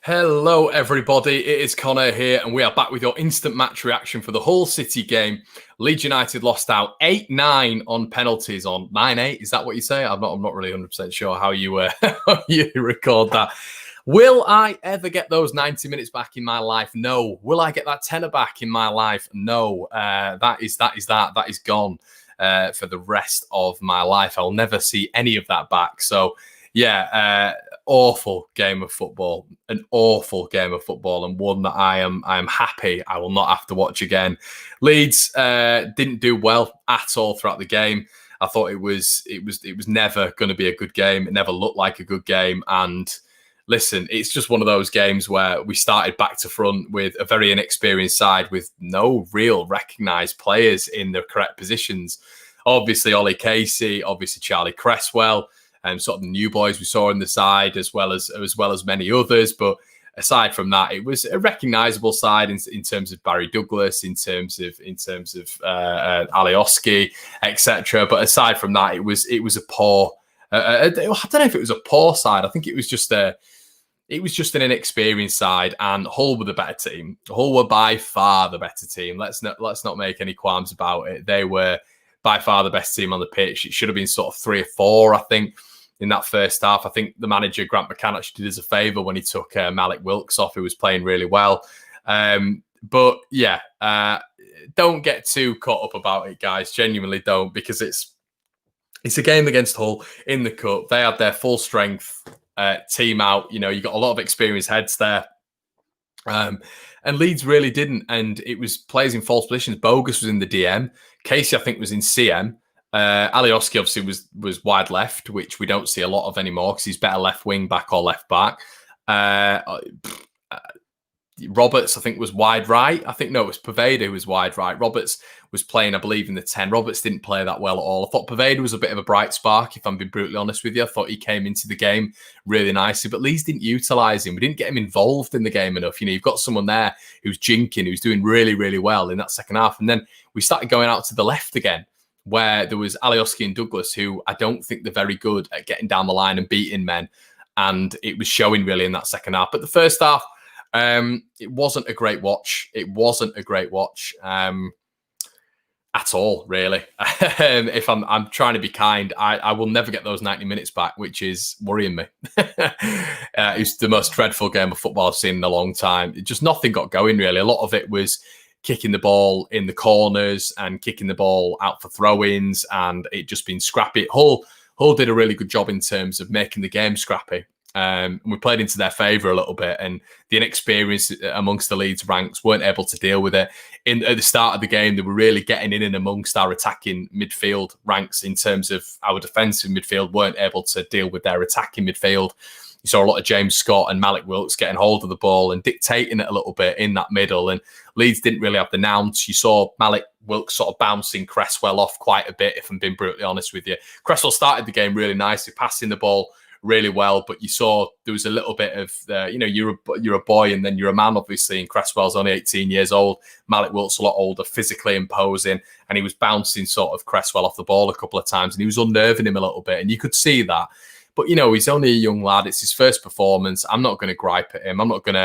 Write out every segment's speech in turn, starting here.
Hello, everybody. It is Connor here, and we are back with your instant match reaction for the Hull City game. Leeds United lost out 8-9 on penalties on 9-8. Is that what you say? I'm not really 100% sure how you how you record that. Will I ever get those 90 minutes back in my life? No. Will I get that tenner back in my life? No. That is gone for the rest of my life. I'll never see any of that back. So, yeah. Awful game of football, an awful game of football, and one that I am happy I will not have to watch again. Leeds didn't do well at all throughout the game. I thought it was never going to be a good game. It never looked like a good game. And listen, it's just one of those games where we started back to front with a very inexperienced side with no real recognised players in the correct positions. Obviously, Ollie Casey, obviously Charlie Cresswell. Sort of the new boys we saw on the side, as well as many others. But aside from that, it was a recognisable side in terms of Barry Douglas, in terms of Alioski, etc. But aside from that, it was a poor. I don't know if it was a poor side. I think it was just an inexperienced side, and Hull were the better team. Hull were by far the better team. Let's not make any qualms about it. They were by far the best team on the pitch. It should have been sort of 3 or 4, I think, in that first half. I think the manager, Grant McCann, actually did us a favour when he took Malik Wilkes off, who was playing really well. But yeah, don't get too caught up about it, guys. Genuinely don't, because it's a game against Hull in the cup. They had their full strength team out. You know, you got a lot of experienced heads there. And Leeds really didn't. And it was players in false positions. Bogus was in the DM. Casey, I think, was in CM. Alioski obviously was wide left, which we don't see a lot of anymore because he's better left wing back or left back. Roberts, I think, was wide right. I think, no, it was Poveda who was wide right. Roberts was playing, I believe, in the 10. Roberts didn't play that well at all. I thought Poveda was a bit of a bright spark, if I'm being brutally honest with you. I thought he came into the game really nicely, but Leeds didn't utilise him. We didn't get him involved in the game enough. You know, you've got someone there who's jinking, who's doing really, really well in that second half. And then we started going out to the left again, where there was Alioski and Douglas, who I don't think they're very good at getting down the line and beating men. And it was showing really in that second half. But the first half, it wasn't a great watch. It wasn't a great watch at all, really. If I'm trying to be kind, I will never get those 90 minutes back, which is worrying me. It's the most dreadful game of football I've seen in a long time. Just nothing got going, really. A lot of it was kicking the ball in the corners and kicking the ball out for throw-ins, and it just been scrappy. Hull did a really good job in terms of making the game scrappy. We played into their favour a little bit, and the inexperience amongst the Leeds ranks weren't able to deal with it. At the start of the game, they were really getting in and amongst our attacking midfield ranks in terms of our defensive midfield weren't able to deal with their attacking midfield. You saw a lot of James Scott and Malik Wilkes getting hold of the ball and dictating it a little bit in that middle. And Leeds didn't really have the nounce. You saw Malik Wilkes sort of bouncing Cresswell off quite a bit, if I'm being brutally honest with you. Cresswell started the game really nicely, passing the ball really well, but you saw there was a little bit of, you're a boy and then you're a man, obviously, and Cresswell's only 18 years old. Malik Wilkes a lot older, physically imposing, and he was bouncing sort of Cresswell off the ball a couple of times, and he was unnerving him a little bit, and you could see that. But, you know, he's only a young lad. It's his first performance. I'm not going to gripe at him. I'm not going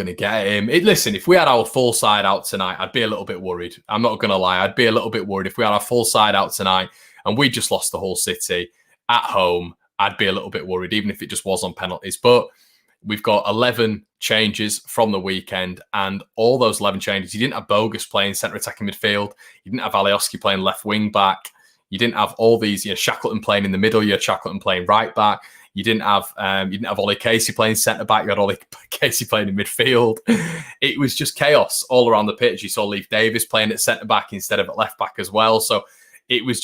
to get him. Listen, if we had our full side out tonight, I'd be a little bit worried. I'm not going to lie. I'd be a little bit worried if we had our full side out tonight and we just lost the Hull City at home. I'd be a little bit worried, even if it just was on penalties. But we've got 11 changes from the weekend, and all those 11 changes, you didn't have Bogus playing centre attacking midfield. You didn't have Alioski playing left wing back. You didn't have all these, Shackleton playing in the middle. You had Shackleton playing right back. You didn't have Ollie Casey playing centre back. You had Ollie Casey playing in midfield. It was just chaos all around the pitch. You saw Leif Davis playing at centre back instead of at left back as well. So it was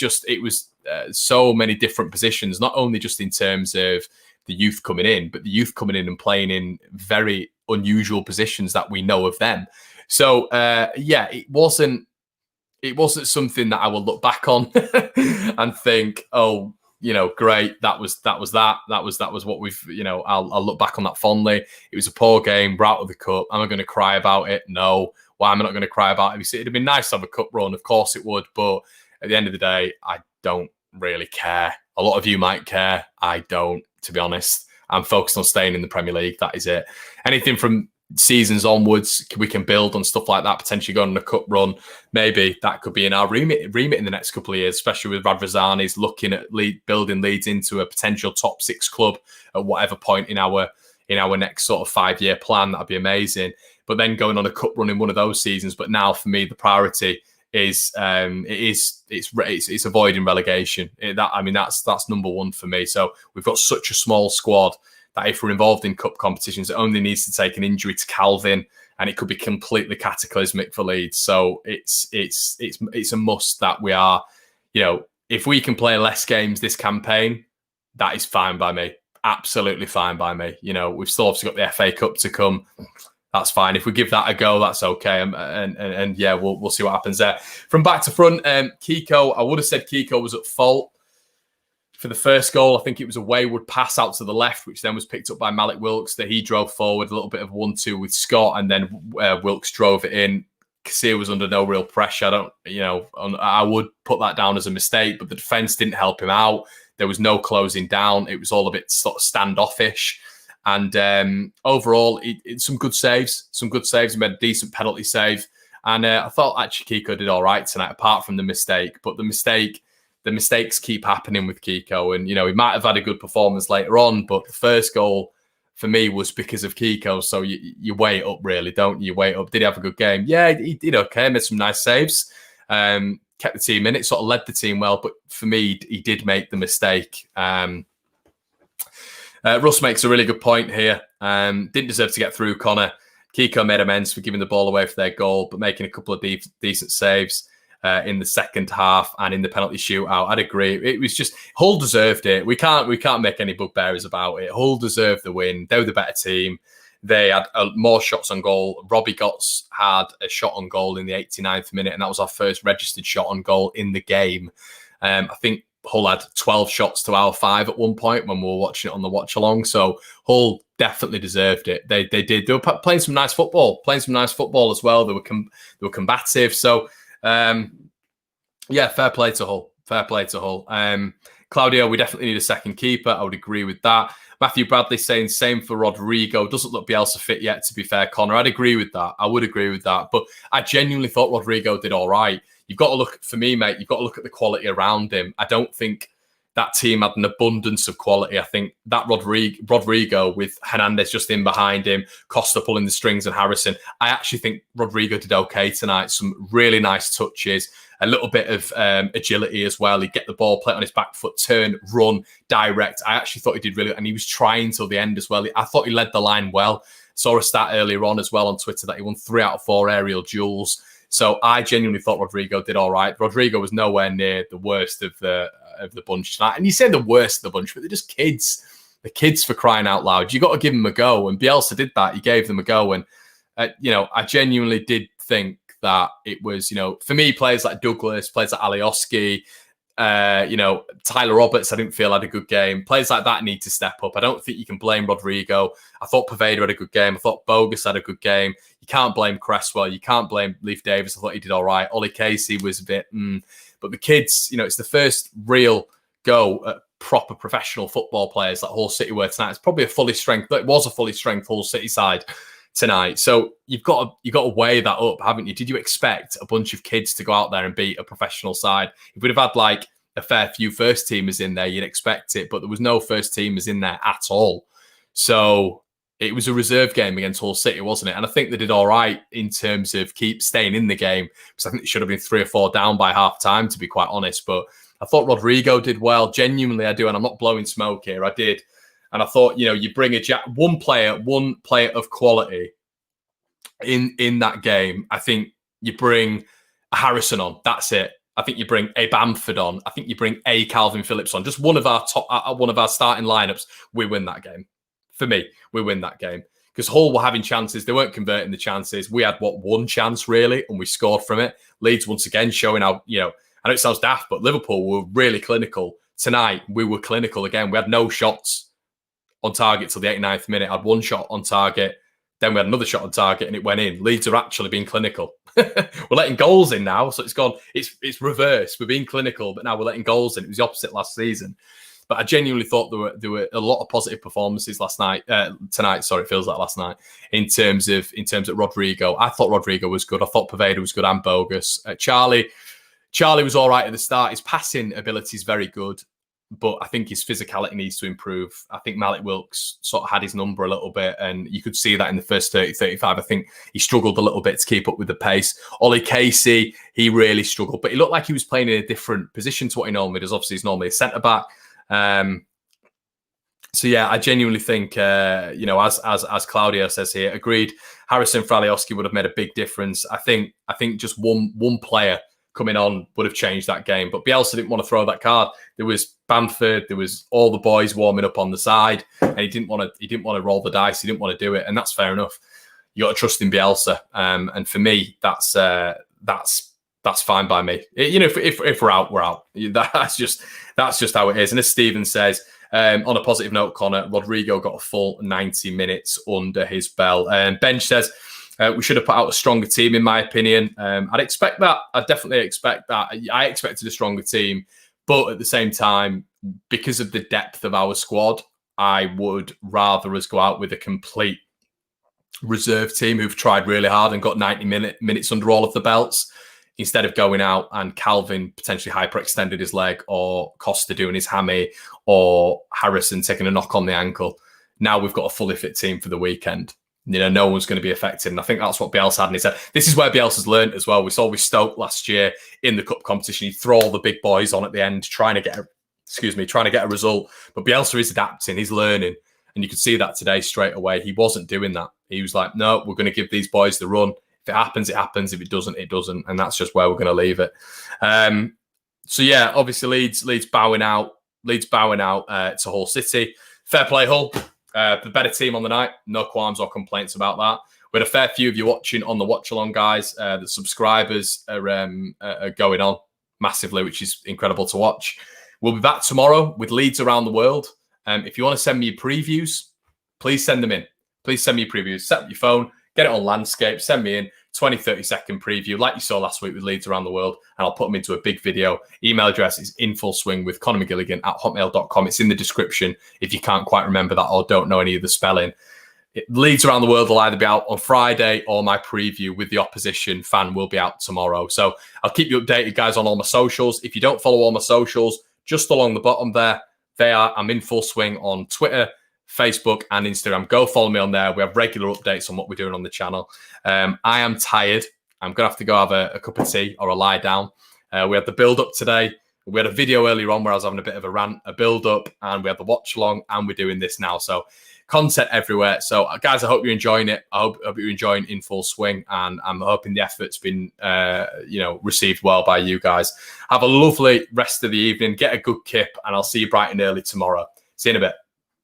so many different positions, not only just in terms of the youth coming in, but the youth coming in and playing in very unusual positions that we know of them. So it wasn't something that I will look back on and think, oh, great, that was what we've, I'll look back on that fondly. It was a poor game, we're out of the cup. Am I going to cry about it? No. Why am I not going to cry about it? It'd have been nice to have a cup run, of course it would, but at the end of the day, I don't really care. A lot of you might care. I don't, to be honest. I'm focused on staying in the Premier League. That is it. Anything from seasons onwards, we can build on stuff like that, potentially going on a cup run. Maybe that could be in our remit in the next couple of years, especially with Radrazani's looking at building Leeds into a potential top 6 club at whatever point in our next sort of 5-year plan. That'd be amazing. But then going on a cup run in one of those seasons. But now for me, the priority is it's avoiding relegation. That's number one for me. So we've got such a small squad that if we're involved in cup competitions, it only needs to take an injury to Calvin, and it could be completely cataclysmic for Leeds. So it's a must that we are, if we can play less games this campaign, that is fine by me. Absolutely fine by me. We've still obviously got the FA Cup to come. That's fine. If we give that a go, that's okay. And yeah, we'll see what happens there. From back to front, Kiko, I would have said Kiko was at fault for the first goal. I think it was a wayward pass out to the left, which then was picked up by Malik Wilks, that he drove forward, a little bit of 1-2 with Scott, and then Wilks drove it in. Kassir was under no real pressure. I would put that down as a mistake, but the defence didn't help him out. There was no closing down. It was all a bit sort of standoffish. And overall, some good saves. He made a decent penalty save. And I thought actually Kiko did all right tonight, apart from the mistake. But the mistakes keep happening with Kiko. And, he might have had a good performance later on, but the first goal for me was because of Kiko. So you weigh it up, really, don't you? You weigh it up. Did he have a good game? Yeah, he did okay. Made some nice saves. Kept the team in it, sort of led the team well. But for me, he did make the mistake. Russ makes a really good point here. Didn't deserve to get through, Connor. Kiko made amends for giving the ball away for their goal, but making a couple of decent saves in the second half and in the penalty shootout. I'd agree. It was just Hull deserved it. We can't make any bugbearers about it. Hull deserved the win. They were the better team. They had more shots on goal. Robbie Gotts had a shot on goal in the 89th minute, and that was our first registered shot on goal in the game. I think Hull had 12 shots to our 5 at one point when we were watching it on the watch along. So Hull definitely deserved it. They did. They were playing some nice football as well. They were combative. So yeah, fair play to Hull. Claudio, we definitely need a second keeper. I would agree with that. Matthew Bradley saying same for Rodrigo. Doesn't look Bielsa fit yet, to be fair, Connor. I'd agree with that. I would agree with that. But I genuinely thought Rodrigo did all right. You've got to look, for me, mate, you've got to look at the quality around him. I don't think that team had an abundance of quality. I think that Rodrigo with Hernandez just in behind him, Costa pulling the strings and Harrison, I actually think Rodrigo did okay tonight. Some really nice touches, a little bit of agility as well. He'd get the ball, play it on his back foot, turn, run, direct. I actually thought he did really, and he was trying till the end as well. I thought he led the line well. Saw a stat earlier on as well on Twitter that he won 3 out of 4 aerial duels. So I genuinely thought Rodrigo did all right. Rodrigo was nowhere near the worst of the bunch tonight. And you say the worst of the bunch, but they're just kids. The kids, for crying out loud. You got to give them a go. And Bielsa did that. He gave them a go. And, I genuinely did think that it was, for me, players like Douglas, players like Alioski, Tyler Roberts, I didn't feel had a good game. Players like that need to step up. I don't think you can blame Rodrigo. I thought Poveda had a good game. I thought Bogus had a good game. You can't blame Cresswell. You can't blame Leif Davis. I thought he did all right. Ollie Casey was a bit, but the kids, it's the first real go at proper professional football players like Hull City were tonight. It's probably it was a fully strength Hull City side tonight. So you've got to weigh that up, haven't you? Did you expect a bunch of kids to go out there and beat a professional side? If we'd have had like a fair few first teamers in there, you'd expect it, but there was no first teamers in there at all. So it was a reserve game against Hull City, wasn't it? And I think they did all right in terms of keep staying in the game, because I think it should have been 3 or 4 down by half time, to be quite honest. But I thought Rodrigo did well. Genuinely, I do. And I'm not blowing smoke here. I did. And I thought, you bring one player of quality in that game. I think you bring a Harrison on. That's it. I think you bring a Bamford on. I think you bring a Calvin Phillips on. Just one of our starting lineups. We win that game. For me, we win that game. Because Hull were having chances. They weren't converting the chances. We had, one chance, really, and we scored from it. Leeds, once again, showing how, I know it sounds daft, but Liverpool were really clinical. Tonight, we were clinical again. We had no shots on target till the 89th minute. I had 1 shot on target. Then we had another shot on target and it went in. Leeds are actually being clinical. We're letting goals in now. So it's reversed. We're being clinical, but now we're letting goals in. It was the opposite last season. But I genuinely thought there were a lot of positive performances tonight. Sorry, it feels like last night in terms of Rodrigo. I thought Rodrigo was good. I thought Poveda was good and Bogus. Charlie was all right at the start. His passing ability is very good, but I think his physicality needs to improve. I think Malik Wilks sort of had his number a little bit, and you could see that in the first 30, 35. I think he struggled a little bit to keep up with the pace. Ollie Casey, he really struggled, but he looked like he was playing in a different position to what he normally does. Obviously, he's normally a centre-back. So yeah, I genuinely think, as Claudio says here, agreed. Harrison Fralioski would have made a big difference. I think just one player coming on would have changed that game. But Bielsa didn't want to throw that card. There was Bamford, there was all the boys warming up on the side, and he didn't want to roll the dice. He didn't want to do it, and that's fair enough. You got to trust in Bielsa, and for me, that's fine by me. If we're out, we're out. That's just how it is. And as Stephen says, on a positive note, Connor, Rodrigo got a full 90 minutes under his belt. Bench says, we should have put out a stronger team, in my opinion. I'd expect that. I definitely expect that. I expected a stronger team. But at the same time, because of the depth of our squad, I would rather us go out with a complete reserve team who've tried really hard and got 90 minutes under all of the belts, instead of going out and Calvin potentially hyperextended his leg, or Costa doing his hammy, or Harrison taking a knock on the ankle. Now we've got a fully fit team for the weekend. No one's going to be affected. And I think that's what Bielsa had in his head. This is where Bielsa's learned as well. We saw with Stoke last year in the cup competition. He'd throw all the big boys on at the end, trying to get a result. But Bielsa is adapting. He's learning. And you could see that today straight away. He wasn't doing that. He was like, no, we're going to give these boys the run. If it happens, it happens. If it doesn't, it doesn't. And that's just where we're going to leave it. So yeah, obviously Leeds bowing out to Hull City. Fair play, Hull. The better team on the night. No qualms or complaints about that. We had a fair few of you watching on the watch along, guys. The subscribers are going on massively, which is incredible to watch. We'll be back tomorrow with Leeds around the world. If you want to send me your previews, please send them in. Please send me your previews. Set up your phone, get it on landscape, send me in 20, 30-second preview like you saw last week with Leeds around the world, and I'll put them into a big video. Email address is infullswing@connormcgilligan.hotmail.com. It's in the description if you can't quite remember that or don't know any of the spelling. Leeds around the world will either be out on Friday, or my preview with the opposition fan will be out tomorrow. So I'll keep you updated, guys, on all my socials. If you don't follow all my socials, just along the bottom there, I'm in full swing on Twitter, Facebook and Instagram. Go follow me on there. We have regular updates on what we're doing on the channel. I am tired. I'm going to have to go have a cup of tea or a lie down. We had the build-up today. We had a video earlier on where I was having a bit of a rant, a build-up, and we had the watch-along, and we're doing this now. So content everywhere. So, guys, I hope you're enjoying it. I hope you're enjoying In Full Swing, and I'm hoping the effort's been, received well by you guys. Have a lovely rest of the evening. Get a good kip, and I'll see you bright and early tomorrow. See you in a bit.